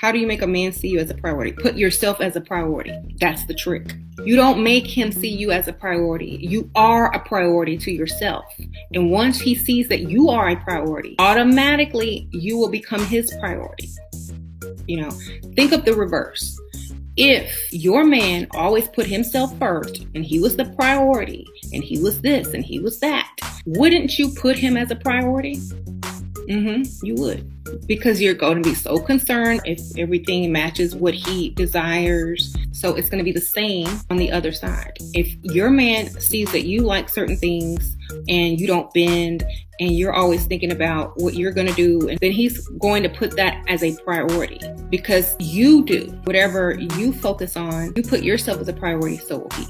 How do you make a man see you as a priority? Put yourself as a priority. That's the trick. You don't make him see you as a priority. You are a priority to yourself. And once he sees that you are a priority, automatically you will become his priority. Think of the reverse. If your man always put himself first and he was the priority and he was this and he was that, wouldn't you put him as a priority? You would, because you're going to be so concerned if everything matches what he desires. So it's going to be the same on the other side. If your man sees that you like certain things and you don't bend and you're always thinking about what you're going to do, and then he's going to put that as a priority because you do whatever you focus on. You put yourself as a priority, so will he.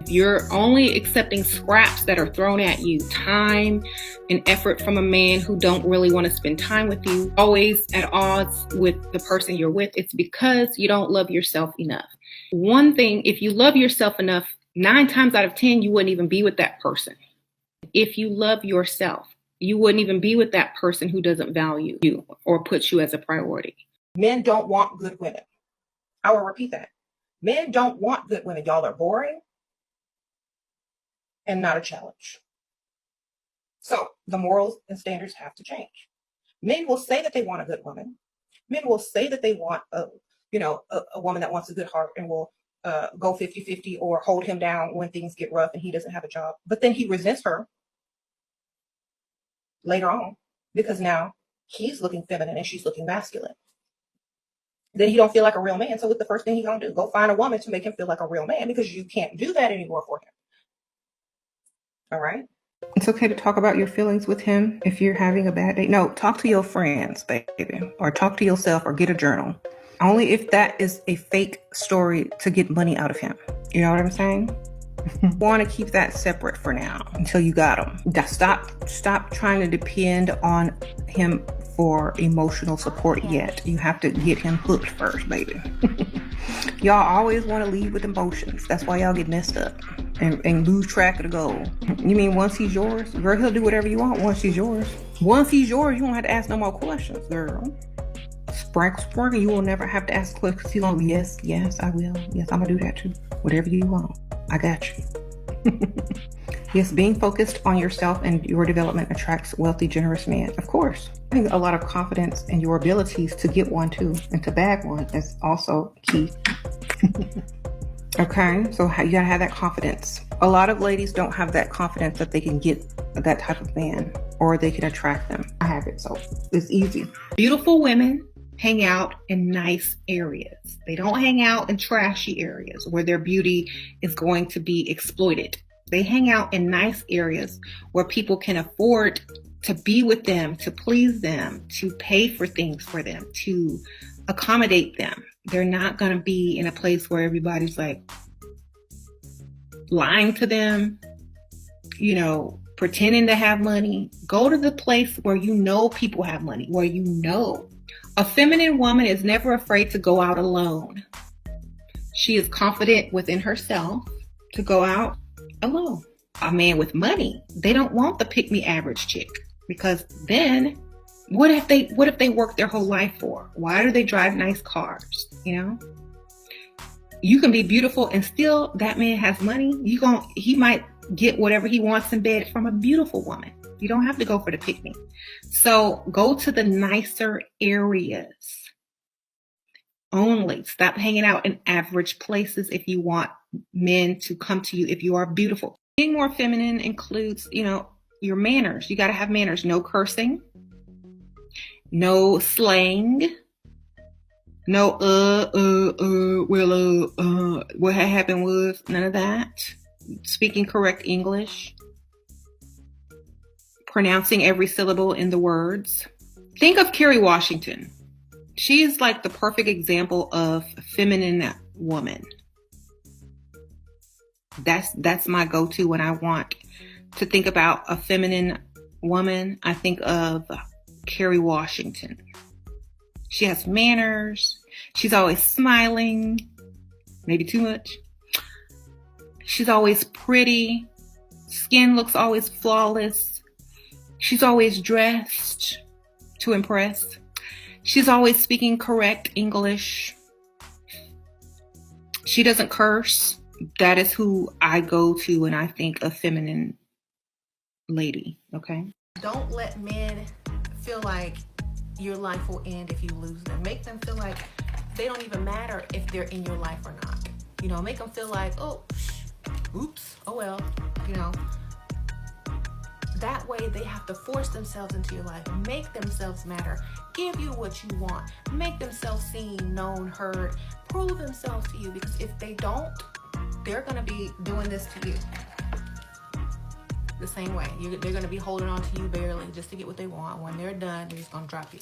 You're only accepting scraps that are thrown at you, time and effort from a man who don't really want to spend time with you, always at odds with the person you're with. It's because you don't love yourself enough. One thing, if you love yourself enough, 9 times out of 10, you wouldn't even be with that person. If you love yourself, you wouldn't even be with that person who doesn't value you or puts you as a priority. Men don't want good women. I will repeat that. Men don't want good women. Y'all are boring and not a challenge. So the morals and standards have to change. Men will say that they want a good woman. Men will say that they want a woman that wants a good heart and will go 50-50 or hold him down when things get rough and he doesn't have a job. But then he resents her later on because now he's looking feminine and she's looking masculine. Then he don't feel like a real man. So what's the first thing he's going to do? Go find a woman to make him feel like a real man, because you can't do that anymore for him. All right. It's okay to talk about your feelings with him if you're having a bad day. No, talk to your friends, baby, or talk to yourself or get a journal. Only if that is a fake story to get money out of him. You know what I'm saying? Want to keep that separate for now until you got him. Stop trying to depend on him for emotional support yet. You have to get him hooked first, baby. Y'all always want to lead with emotions. That's why y'all get messed up and lose track of the goal. You mean once he's yours? Girl, he'll do whatever you want once he's yours. Once he's yours, you won't have to ask no more questions, girl. Sprinkle, you will never have to ask questions because he's going, yes, I will. Yes, I'm going to do that too. Whatever you want, I got you. Yes, being focused on yourself and your development attracts wealthy, generous men. Of course. Having a lot of confidence in your abilities to get one too, and to bag one is also key. Okay, so you gotta have that confidence. A lot of ladies don't have that confidence that they can get that type of man or they can attract them. I have it, so it's easy. Beautiful women hang out in nice areas. They don't hang out in trashy areas where their beauty is going to be exploited. They hang out in nice areas where people can afford to be with them, to please them, to pay for things for them, to accommodate them. They're not going to be in a place where everybody's like lying to them, pretending to have money. Go to the place where people have money, where a feminine woman is never afraid to go out alone. She is confident within herself to go out alone. A man with money, they don't want the pick-me average chick, because then what if they work their whole life for? Why do they drive nice cars? You can be beautiful and still that man has money. He might get whatever he wants in bed from a beautiful woman. You don't have to go for the pick-me. So go to the nicer areas only. Stop hanging out in average places if you want men to come to you if you are beautiful. Being more feminine includes, your manners. You got to have manners. No cursing. No slang. No, what had happened was, none of that. Speaking correct English. Pronouncing every syllable in the words. Think of Kerry Washington. She is like the perfect example of a feminine woman. That's my go-to when I want to think about a feminine woman. I think of Kerry Washington. She has manners. She's always smiling. Maybe too much. She's always pretty. Skin looks always flawless. She's always dressed to impress. She's always speaking correct English. She doesn't curse. That is who I go to when I think of feminine lady, okay? Don't let men feel like your life will end if you lose them. Make them feel like they don't even matter if they're in your life or not. You know, make them feel like, oh, oops, oh well, you know. That way they have to force themselves into your life, make themselves matter, give you what you want, make themselves seen, known, heard, prove themselves to you, because if they don't, they're going to be doing this to you the same way. They're going to be holding on to you barely just to get what they want. When they're done, they're just going to drop you.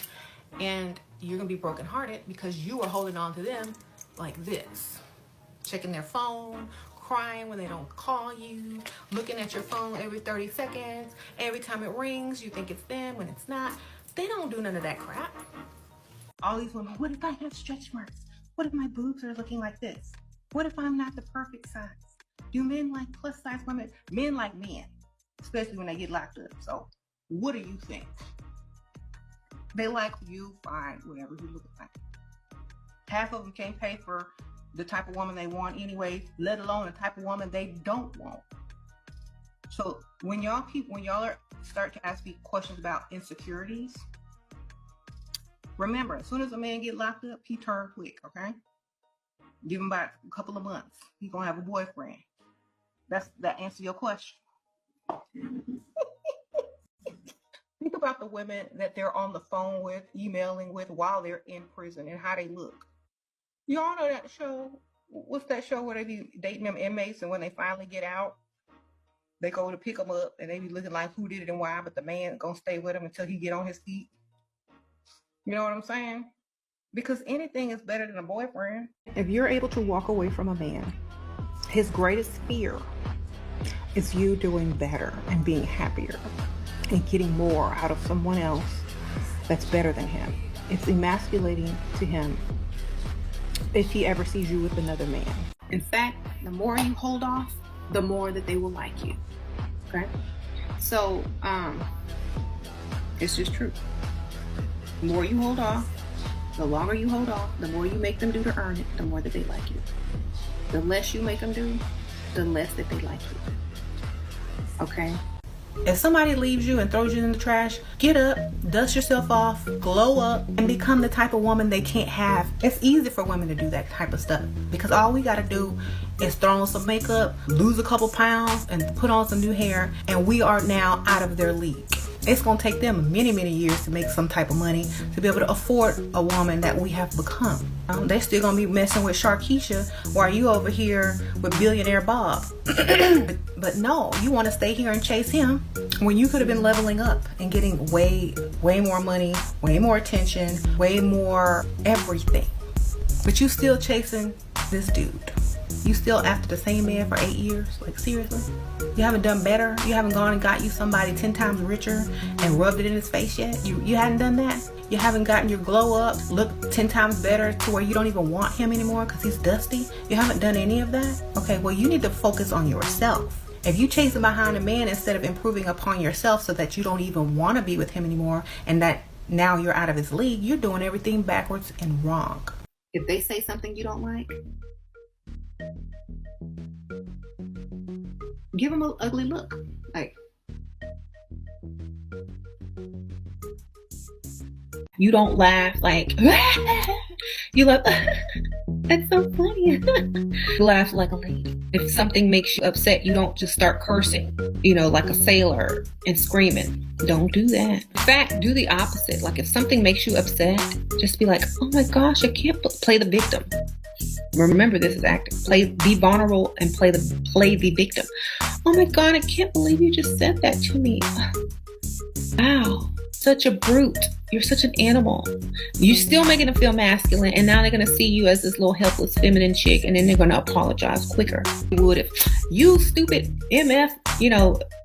And you're going to be brokenhearted because you are holding on to them like this, checking their phone, crying when they don't call you, looking at your phone every 30 seconds. Every time it rings, you think it's them when it's not. They don't do none of that crap. All these women, what if I have stretch marks? What if my boobs are looking like this? What if I'm not the perfect size? Do men like plus size women? Men like men, especially when they get locked up. So what do you think? They like you, fine, whatever you look like. Half of them can't pay for the type of woman they want anyway, let alone the type of woman they don't want. So when y'all start to ask me questions about insecurities, remember, as soon as a man get locked up, he turn quick, okay? Give him about a couple of months. He gonna have a boyfriend. That answers your question. Think about the women that they're on the phone with, emailing with while they're in prison and how they look. Y'all know that show? What's that show where they be dating them inmates, and when they finally get out, they go to pick them up and they be looking like who did it and why, but the man gonna stay with them until he get on his feet. You know what I'm saying? Because anything is better than a boyfriend. If you're able to walk away from a man, his greatest fear is you doing better and being happier and getting more out of someone else that's better than him. It's emasculating to him if he ever sees you with another man. In fact, the more you hold off, the more that they will like you. Okay? So, it's just true. The more you hold off, the longer you hold off, the more you make them do to earn it, the more that they like you. The less you make them do, the less that they like you. Okay? If somebody leaves you and throws you in the trash, get up, dust yourself off, glow up, and become the type of woman they can't have. It's easy for women to do that type of stuff because all we got to do is throw on some makeup, lose a couple pounds, and put on some new hair, and we are now out of their league. It's going to take them many, many years to make some type of money to be able to afford a woman that we have become. They're still going to be messing with Sharkeisha while you over here with billionaire Bob. But no, you want to stay here and chase him when you could have been leveling up and getting way, way more money, way more attention, way more everything. But you still chasing this dude. You still after the same man for 8 years? Like, seriously? You haven't done better? You haven't gone and got you somebody 10 times richer and rubbed it in his face yet? You hadn't done that? You haven't gotten your glow up, look 10 times better to where you don't even want him anymore because he's dusty? You haven't done any of that? Okay, well, you need to focus on yourself. If you chasing behind a man instead of improving upon yourself so that you don't even want to be with him anymore and that now you're out of his league, you're doing everything backwards and wrong. If they say something you don't like, give them an ugly look. Like, you don't laugh like, you laugh, that's so funny. You laugh like a lady. If something makes you upset, you don't just start cursing, like a sailor and screaming. Don't do that. In fact, do the opposite. Like, if something makes you upset, just be like, oh my gosh, I can't play the victim. Remember, this is acting. Be vulnerable and play the victim. Oh my God, I can't believe you just said that to me. Wow, such a brute. You're such an animal. You're still making them feel masculine, and now they're going to see you as this little helpless feminine chick, and then they're going to apologize quicker. You would if you stupid MF,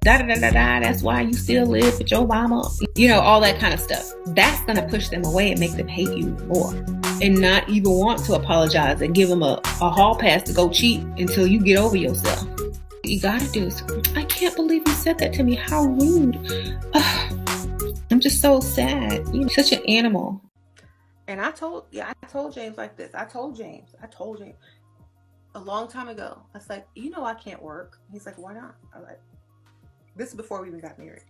that's why you still live with your mama, all that kind of stuff. That's going to push them away and make them hate you more and not even want to apologize and give them a hall pass to go cheat until you get over yourself. What you got to do is, I can't believe you said that to me. How rude. I'm just so sad. You're such an animal. And I told James like this. I told James a long time ago. I was like, I can't work. He's like, why not? I was like, this is before we even got married.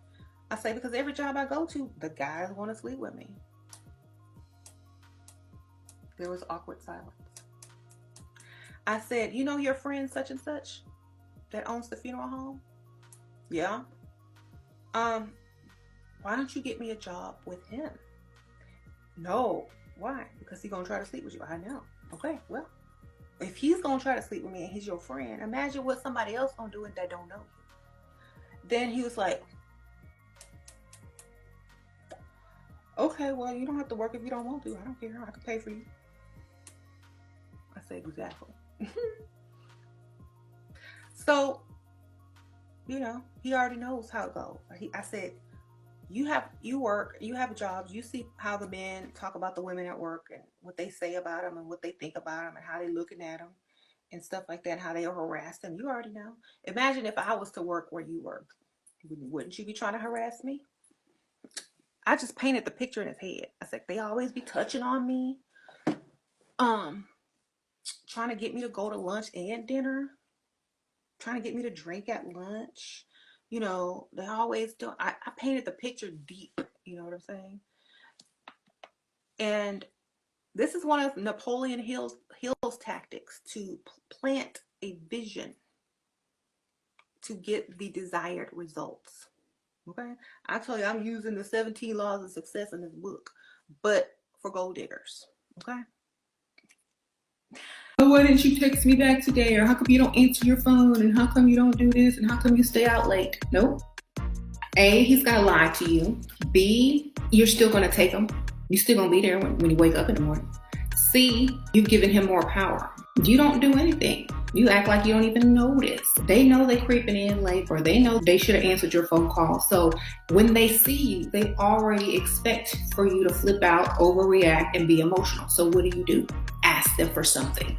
I say, because every job I go to, the guys want to sleep with me. There was awkward silence. I said, your friend such and such that owns the funeral home? Yeah. Why don't you get me a job with him? No. Why? Because he's going to try to sleep with you. I know. Okay, well, if he's going to try to sleep with me and he's your friend, imagine what somebody else going to do and they don't know you. Then he was like, okay, well, you don't have to work if you don't want to. I don't care. I can pay for you. I said, exactly. So, he already knows how it goes. I said, you work, you have jobs, you see how the men talk about the women at work and what they say about them and what they think about them and how they're looking at them and stuff like that, and how they harass them. You already know. Imagine if I was to work where you work. Wouldn't you be trying to harass me? I just painted the picture in his head. I said, they always be touching on me, trying to get me to go to lunch and dinner, trying to get me to drink at lunch. They always do. I painted the picture deep. You know what I'm saying? And this is one of Napoleon Hill's tactics to plant a vision to get the desired results. Okay? I tell you, I'm using the 17 laws of success in this book, but for gold diggers. Okay? Why didn't you text me back today? Or how come you don't answer your phone? And how come you don't do this? And how come you stay out late? Nope. A, he's gonna lie to you. B, you're still gonna take him. You're still gonna be there when you wake up in the morning. C, you've given him more power. You don't do anything. You act like you don't even notice. They know they're creeping in late, or they know they should have answered your phone call. So when they see you, they already expect for you to flip out, overreact, and be emotional. So what do? Ask them for something.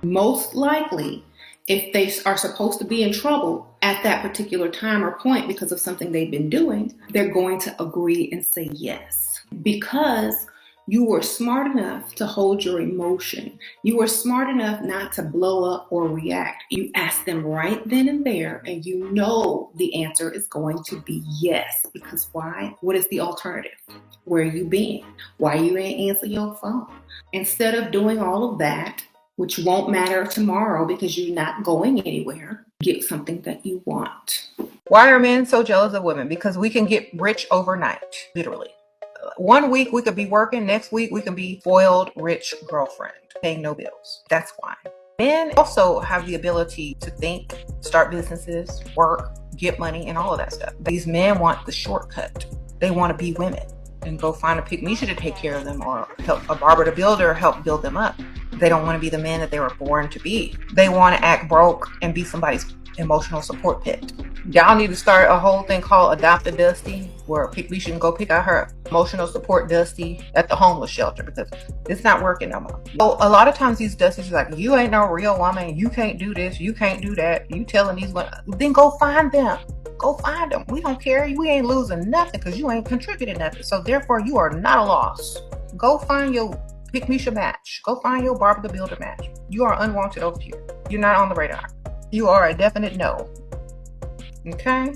Most likely, if they are supposed to be in trouble at that particular time or point because of something they've been doing, they're going to agree and say yes. Because you were smart enough to hold your emotion. You were smart enough not to blow up or react. You ask them right then and there, and you know the answer is going to be yes. Because why? What is the alternative? Where you been? Why you ain't answer your phone? Instead of doing all of that, which won't matter tomorrow because you're not going anywhere, get something that you want. Why are men so jealous of women? Because we can get rich overnight, literally. 1 week we could be working, next week we can be spoiled, rich girlfriend, paying no bills. That's why. Men also have the ability to think, start businesses, work, get money, and all of that stuff. These men want the shortcut. They want to be women and go find a pygmy to take care of them, or help a barber to builder help build them up. They don't want to be the men that they were born to be. They want to act broke and be somebody's emotional support pit. Y'all need to start a whole thing called Adopt a Dusty, where Pygmy can go pick out her emotional support Dusty at the homeless shelter, because it's not working no more. So a lot of times these Dusties are like, you ain't no real woman, you can't do this, you can't do that, you telling these women, then go find them. Go find them. We don't care. We ain't losing nothing because you ain't contributing nothing. So therefore, you are not a loss. Go find your Pygmy match. Go find your Barbara the Builder match. You are unwanted over here. You're not on the radar. You are a definite no. Okay?